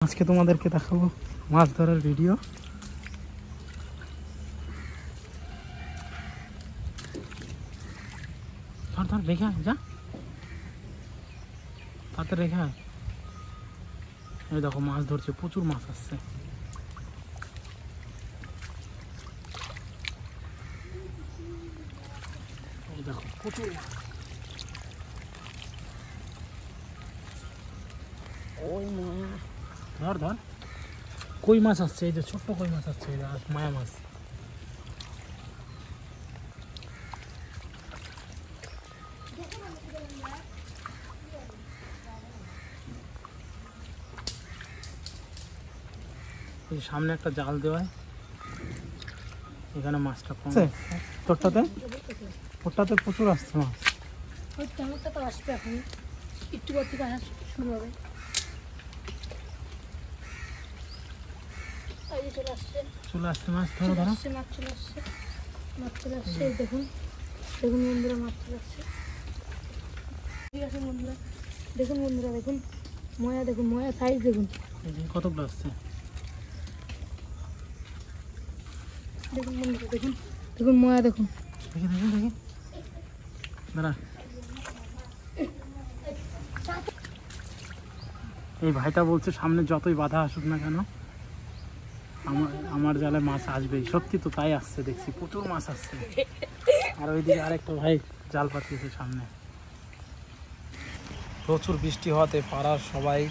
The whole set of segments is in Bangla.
আজকে তোমাদেরকে দেখাবো মাছ ধরার ভিডিও। ধর ধর রেখে যা, তাতে রেখে। এই দেখো মাছ ধরছে, প্রচুর মাছ আসছে। এই দেখো প্রচুর মাছ। ওই ধর ধর কই মাছ আসছে, এই যে ছোট্ট কই মাছ আসছে, এই যে মায়া মাছ। এই সামনে একটা জাল দেওয়া, এখানে মাছটা কম। তোরটাতে ওটাতে প্রচুর আসছে মাছ। ওই টমেটো তো আসবে এখন, একটু পর থেকে আসা শুরু হবে। চলে আসছে মাছ, ধরো ধরো। মাছ চলে আসছে, মাছ চলে আসছে। দেখুন দেখুন বন্ধুরা, মাছ চলে আসছে। ঠিক আছে বন্ধুরা, দেখুন বন্ধুরা, দেখুন ময়া, দেখুন ময়া সাইজ দেখুন কতগুলো আসছে। দেখুন বন্ধুরা, দেখুন দেখুন ময়া, দেখুন দেখি দেখি দেখি দাঁড়া। এই ভাইটা বলছে সামনে যতই বাধা আসুক না কেন আমার জালে মাছ আসবেই। সত্যি তো তাই আসছে, দেখছি প্রচুর মাছ আসছে। আর ওইদিকে আরেকটা ভাই জাল পাঠিয়েছে সামনে। প্রচুর বৃষ্টি হওয়াতে পাড়ার সবাই,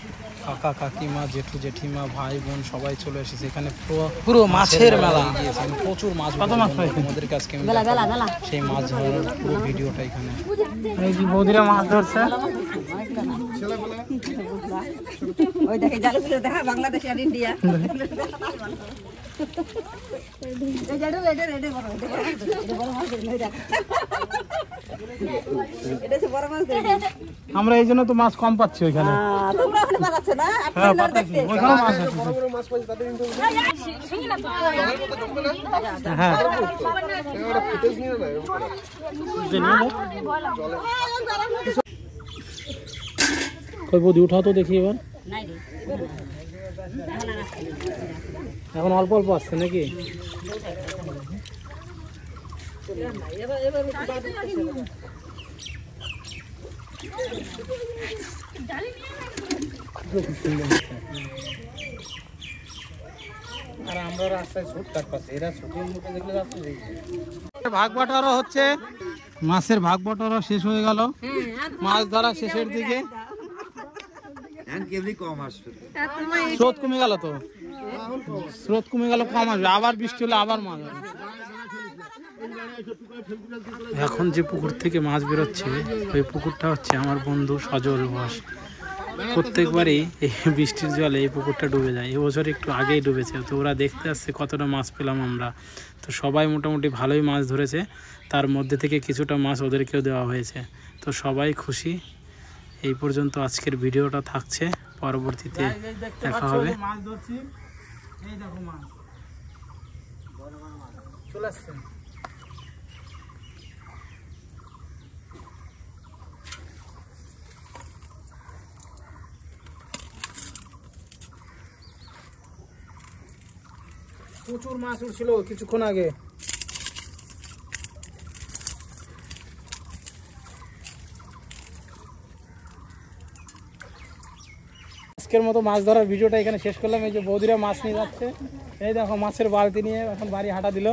কাকা কাকিমা জেঠু জেঠিমা ভাই বোন সবাই চলে এসেছে এখানে। পুরো মাছের মেলা গিয়েছে, প্রচুর মাছ। কত মাছ পাইছে আমাদের কাছে? সেই মাছ ধরার পুরো ভিডিওটা এখানে। এই যে বৌদিরা মাছ ধরছে। ওই দেখে জালগুলো দেখা, বাংলাদেশ আর ইন্ডিয়া। আমরা এই জন্য তো মাছ কম পাচ্ছি ওইখানে। হ্যাঁ কই বৌদি উঠাও তো দেখি এবার। এখন অল্প অল্প আসছে নাকি? আর আমরা রাস্তায় ছুটকাট পাচ্ছি, এরা ছুটির মুখে দেখলে রাস্তা দেখছি। ভাগ বাটোয়ারা হচ্ছে, মাছের ভাগ বাটোয়ারা শেষ হয়ে গেল, মাছ ধরা শেষের দিকে। স্রোত কমে গেল, তো স্রোত কমে গেল, কম আসবে। আবার বৃষ্টি হলে আবার মাছ হবে। এখন যে পুকুর থেকে মাছ বেরোচ্ছে ওই পুকুরটা হচ্ছে আমার বন্ধু সজল বস। প্রত্যেকবারই এই বৃষ্টির জলে এই পুকুরটা ডুবে যায়। এবছর একটু আগেই ডুবেছে, তো ওরা দেখতে আসছে কতটা মাছ পেলাম আমরা। তো সবাই মোটামুটি ভালোই মাছ ধরেছে, তার মধ্যে থেকে কিছুটা মাছ ওদেরকেও দেওয়া হয়েছে। তো সবাই খুশি। এই পর্যন্ত আজকের ভিডিওটা থাকছে, পরবর্তীতে দেখা হবে। মাছ ধরছি, এই দেখো মাছ চলে আসছে। প্রচুর মাছ উঠছিল কিছুক্ষণ আগে। আজকের মতো মাছ ধরার ভিডিওটা এখানে শেষ করলাম। এই যে বৌদিরা মাছ নিয়ে যাচ্ছে, এই দেখো মাছের বালতি নিয়ে এখন বাড়ি হাঁটা দিল।